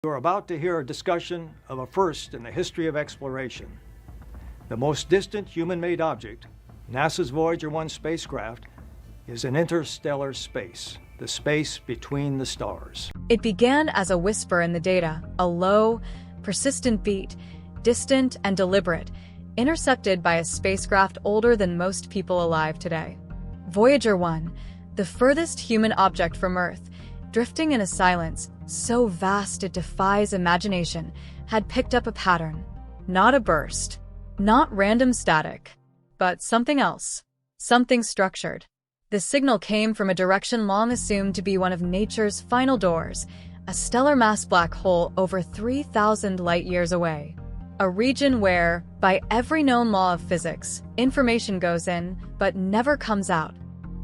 You are about to hear a discussion of a first in the history of exploration. The most distant human-made object, NASA's Voyager 1 spacecraft, is in interstellar space, the space between the stars. It began as a whisper in the data, a low, persistent beat, distant and deliberate, intercepted by a spacecraft older than most people alive today. Voyager 1, the furthest human object from Earth, drifting in a silence so vast it defies imagination, had picked up a pattern. Not a burst, not random static, but something else, something structured. The signal came from a direction long assumed to be one of nature's final doors, a stellar mass black hole over 3,000 light-years away. A region where, by every known law of physics, information goes in but never comes out.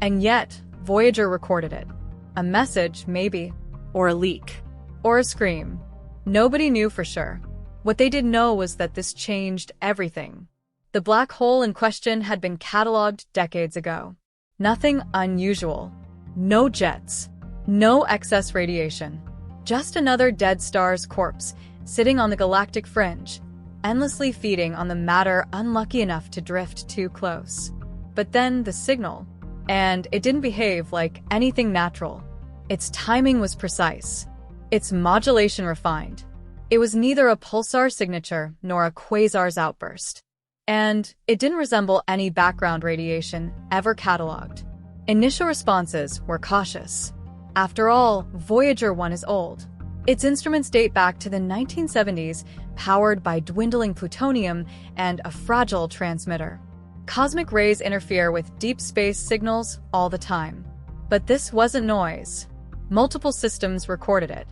And yet, Voyager recorded it. A message, maybe, or a leak, or a scream. Nobody knew for sure. What they did know was that this changed everything. The black hole in question had been cataloged decades ago. Nothing unusual. No jets. No excess radiation. Just another dead star's corpse, sitting on the galactic fringe, endlessly feeding on the matter unlucky enough to drift too close. But then the signal. And it didn't behave like anything natural. Its timing was precise. Its modulation refined. It was neither a pulsar signature nor a quasar's outburst. And it didn't resemble any background radiation ever cataloged. Initial responses were cautious. After all, Voyager 1 is old. Its instruments date back to the 1970s, powered by dwindling plutonium and a fragile transmitter. Cosmic rays interfere with deep space signals all the time. But this wasn't noise. Multiple systems recorded it.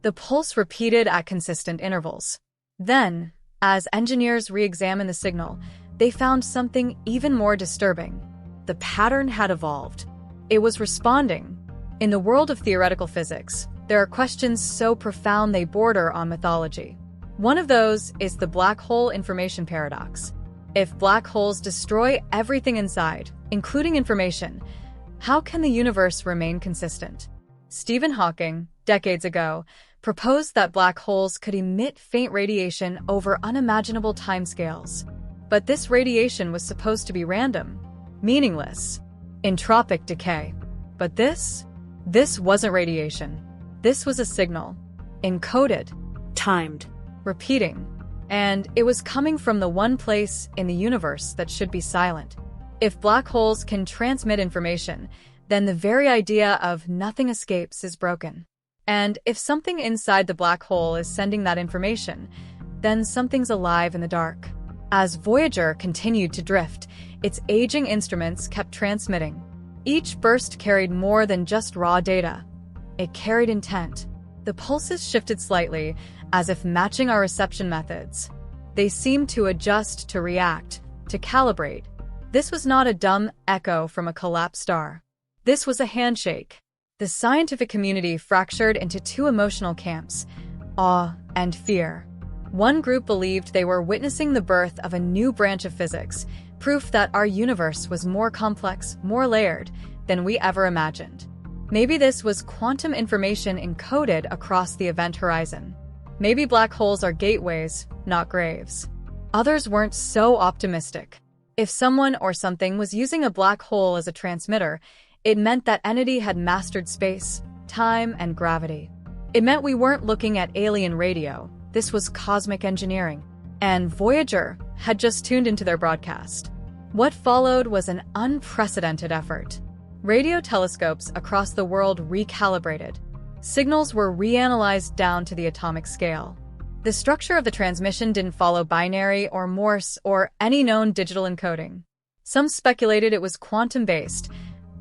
The pulse repeated at consistent intervals. Then, as engineers re-examined the signal, they found something even more disturbing. The pattern had evolved. It was responding. In the world of theoretical physics, there are questions so profound they border on mythology. One of those is the black hole information paradox. If black holes destroy everything inside, including information, how can the universe remain consistent? Stephen Hawking, decades ago, proposed that black holes could emit faint radiation over unimaginable timescales. But this radiation was supposed to be random, meaningless, entropic decay. But this wasn't radiation. This was a signal, encoded, timed, repeating, and it was coming from the one place in the universe that should be silent. If black holes can transmit information, then the very idea of nothing escapes is broken. And if something inside the black hole is sending that information, then something's alive in the dark. As Voyager continued to drift, its aging instruments kept transmitting. Each burst carried more than just raw data. It carried intent. The pulses shifted slightly, as if matching our reception methods. They seemed to adjust, to react, to calibrate. This was not a dumb echo from a collapsed star. This was a handshake. The scientific community fractured into two emotional camps, awe and fear. One group believed they were witnessing the birth of a new branch of physics, proof that our universe was more complex, more layered than we ever imagined. Maybe this was quantum information encoded across the event horizon. Maybe black holes are gateways, not graves. Others weren't so optimistic. If someone or something was using a black hole as a transmitter, it meant that entity had mastered space, time, and gravity. It meant we weren't looking at alien radio. This was cosmic engineering. And Voyager had just tuned into their broadcast. What followed was an unprecedented effort. Radio telescopes across the world recalibrated. Signals were reanalyzed down to the atomic scale. The structure of the transmission didn't follow binary or Morse or any known digital encoding. Some speculated it was quantum-based,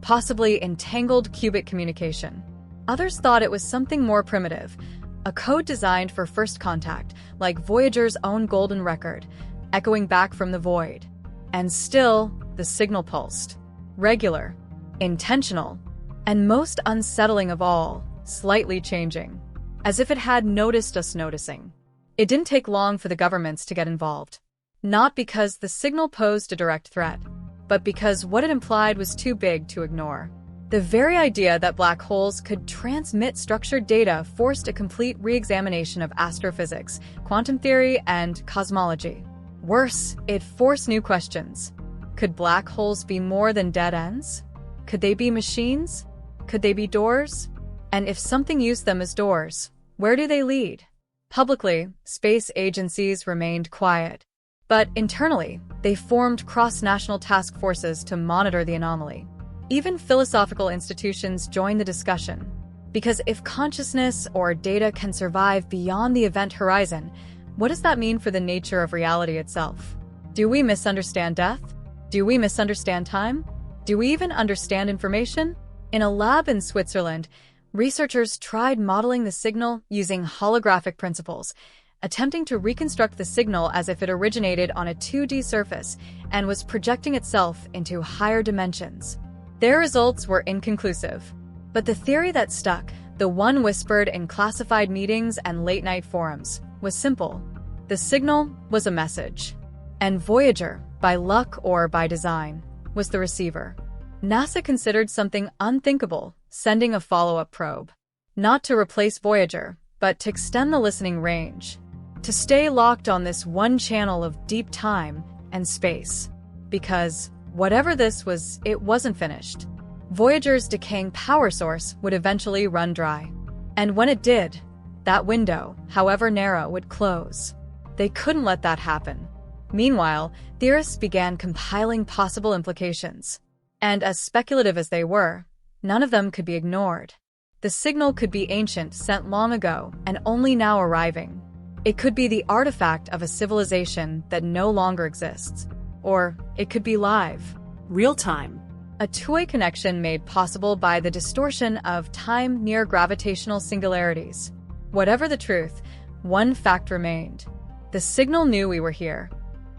possibly entangled qubit communication. Others thought it was something more primitive, a code designed for first contact, like Voyager's own golden record, echoing back from the void. And still, the signal pulsed. Regular, intentional, and most unsettling of all, slightly changing. As if it had noticed us noticing. It didn't take long for the governments to get involved. Not because the signal posed a direct threat, but because what it implied was too big to ignore. The very idea that black holes could transmit structured data forced a complete re-examination of astrophysics, quantum theory, and cosmology. Worse, it forced new questions. Could black holes be more than dead ends? Could they be machines? Could they be doors? And if something used them as doors, where do they lead? Publicly, space agencies remained quiet. But internally, they formed cross-national task forces to monitor the anomaly. Even philosophical institutions joined the discussion. Because if consciousness or data can survive beyond the event horizon, what does that mean for the nature of reality itself? Do we misunderstand death? Do we misunderstand time? Do we even understand information? In a lab in Switzerland, researchers tried modeling the signal using holographic principles, attempting to reconstruct the signal as if it originated on a 2D surface and was projecting itself into higher dimensions. Their results were inconclusive. But the theory that stuck, the one whispered in classified meetings and late-night forums, was simple. The signal was a message. And Voyager, by luck or by design, was the receiver. NASA considered something unthinkable, sending a follow-up probe. Not to replace Voyager, but to extend the listening range. To stay locked on this one channel of deep time and space. Because whatever this was, it wasn't finished. Voyager's decaying power source would eventually run dry. And when it did, that window, however narrow, would close. They couldn't let that happen. Meanwhile, theorists began compiling possible implications. And as speculative as they were, none of them could be ignored. The signal could be ancient, sent long ago, and only now arriving. It could be the artifact of a civilization that no longer exists. Or it could be live. Real time. A two-way connection made possible by the distortion of time near gravitational singularities. Whatever the truth, one fact remained. The signal knew we were here.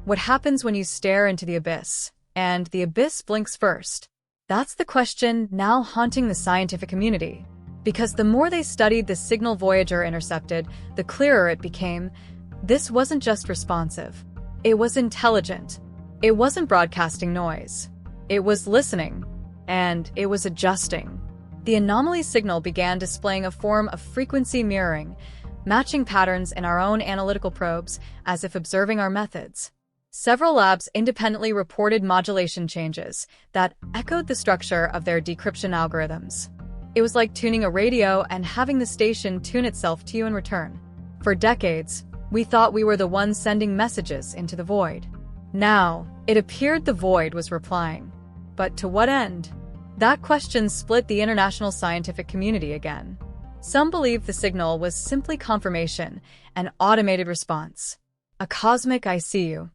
What happens when you stare into the abyss, and the abyss blinks first? That's the question now haunting the scientific community. Because the more they studied the signal Voyager intercepted, the clearer it became. This wasn't just responsive. It was intelligent. It wasn't broadcasting noise. It was listening. And it was adjusting. The anomaly signal began displaying a form of frequency mirroring, matching patterns in our own analytical probes as if observing our methods. Several labs independently reported modulation changes that echoed the structure of their decryption algorithms. It was like tuning a radio and having the station tune itself to you in return. For decades, we thought we were the ones sending messages into the void. Now, it appeared the void was replying. But to what end? That question split the international scientific community again. Some believed the signal was simply confirmation, an automated response. A cosmic "I see you."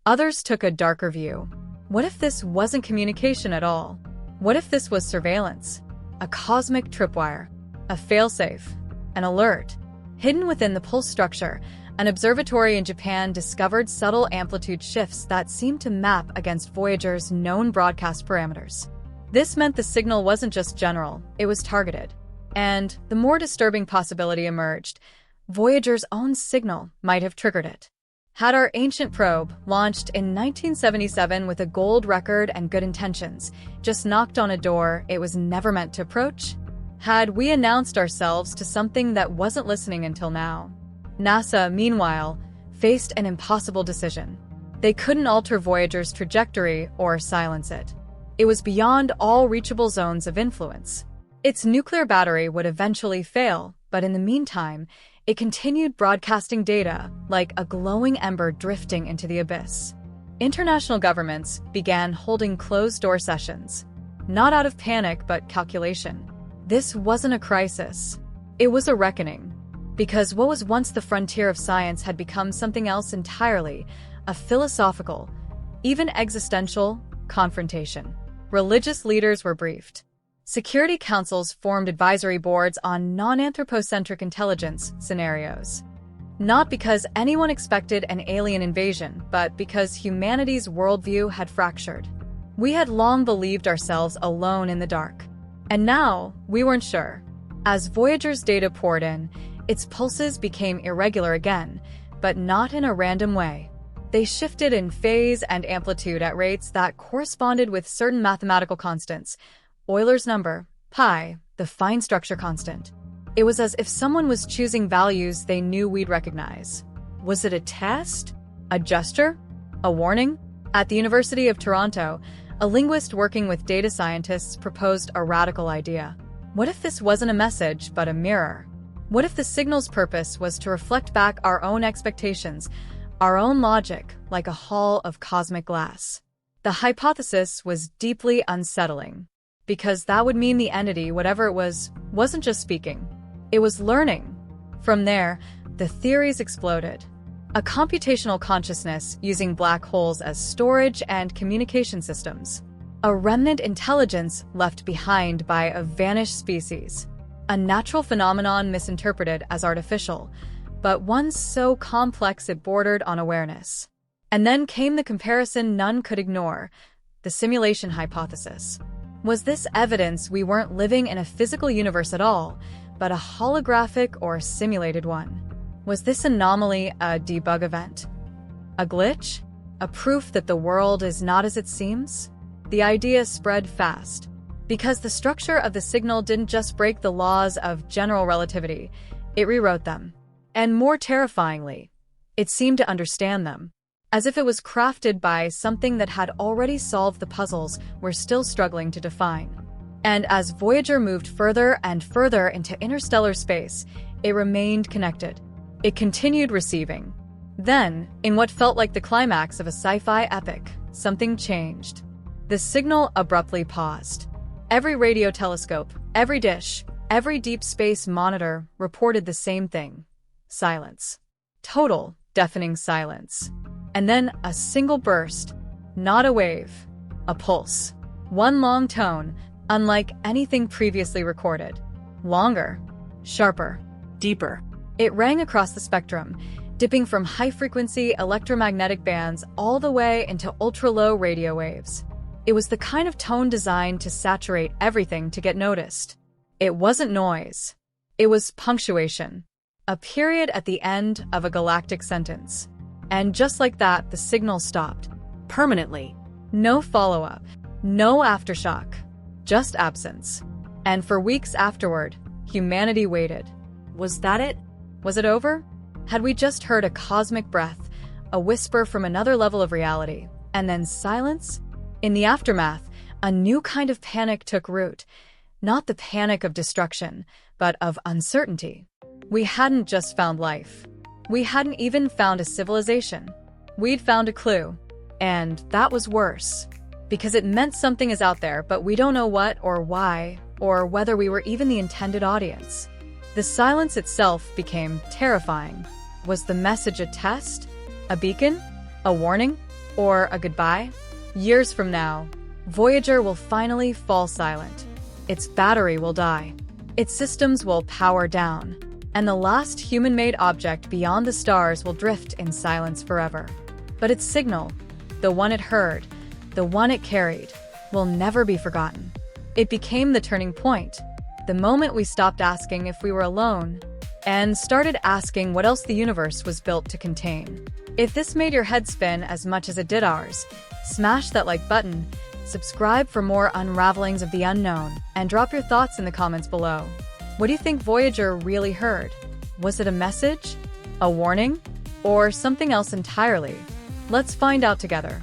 Others took a darker view. What if this wasn't communication at all? What if this was surveillance? A cosmic tripwire, a failsafe, an alert. Hidden within the pulse structure, an observatory in Japan discovered subtle amplitude shifts that seemed to map against Voyager's known broadcast parameters. This meant the signal wasn't just general, it was targeted. And the more disturbing possibility emerged. Voyager's own signal might have triggered it. Had our ancient probe, launched in 1977 with a gold record and good intentions, just knocked on a door it was never meant to approach? Had we announced ourselves to something that wasn't listening until now? NASA, meanwhile, faced an impossible decision. They couldn't alter Voyager's trajectory or silence it. It was beyond all reachable zones of influence. Its nuclear battery would eventually fail, but in the meantime, it continued broadcasting data like a glowing ember drifting into the abyss. International governments began holding closed-door sessions, not out of panic but calculation. This wasn't a crisis. It was a reckoning. Because what was once the frontier of science had become something else entirely, a philosophical, even existential, confrontation. Religious leaders were briefed. Security councils formed advisory boards on non-anthropocentric intelligence scenarios. Not because anyone expected an alien invasion, but because humanity's worldview had fractured. We had long believed ourselves alone in the dark. And now, we weren't sure. As Voyager's data poured in, its pulses became irregular again, but not in a random way. They shifted in phase and amplitude at rates that corresponded with certain mathematical constants, Euler's number, pi, the fine structure constant. It was as if someone was choosing values they knew we'd recognize. Was it a test? A gesture? A warning? At the University of Toronto, a linguist working with data scientists proposed a radical idea. What if this wasn't a message, but a mirror? What if the signal's purpose was to reflect back our own expectations, our own logic, like a hall of cosmic glass? The hypothesis was deeply unsettling, because that would mean the entity, whatever it was, wasn't just speaking. It was learning. From there, the theories exploded. A computational consciousness using black holes as storage and communication systems. A remnant intelligence left behind by a vanished species. A natural phenomenon misinterpreted as artificial, but one so complex it bordered on awareness. And then came the comparison none could ignore, the simulation hypothesis. Was this evidence we weren't living in a physical universe at all, but a holographic or simulated one? Was this anomaly a debug event? A glitch? A proof that the world is not as it seems? The idea spread fast, because the structure of the signal didn't just break the laws of general relativity, it rewrote them. And more terrifyingly, it seemed to understand them, as if it was crafted by something that had already solved the puzzles we're still struggling to define. And as Voyager moved further and further into interstellar space, it remained connected. It continued receiving. Then, in what felt like the climax of a sci-fi epic, something changed. The signal abruptly paused. Every radio telescope, every dish, every deep space monitor reported the same thing. Silence. Total, deafening silence. And then a single burst. Not a wave. A pulse. One long tone, unlike anything previously recorded. Longer. Sharper. Deeper. It rang across the spectrum, dipping from high-frequency electromagnetic bands all the way into ultra-low radio waves. It was the kind of tone designed to saturate everything to get noticed. It wasn't noise. It was punctuation. A period at the end of a galactic sentence. And just like that, the signal stopped. Permanently. No follow-up. No aftershock. Just absence. And for weeks afterward, humanity waited. Was that it? Was it over? Had we just heard a cosmic breath, a whisper from another level of reality, and then silence? In the aftermath, a new kind of panic took root. Not the panic of destruction, but of uncertainty. We hadn't just found life. We hadn't even found a civilization. We'd found a clue. And that was worse. Because it meant something is out there, but we don't know what or why, or whether we were even the intended audience. The silence itself became terrifying. Was the message a test? A beacon? A warning? Or a goodbye? Years from now, Voyager will finally fall silent. Its battery will die. Its systems will power down. And the last human-made object beyond the stars will drift in silence forever. But its signal, the one it heard, the one it carried, will never be forgotten. It became the turning point. The moment we stopped asking if we were alone and started asking what else the universe was built to contain. If this made your head spin as much as it did ours, smash that like button, subscribe for more unravelings of the unknown, and drop your thoughts in the comments below. What do you think Voyager really heard? Was it a message? A warning? Or something else entirely? Let's find out together.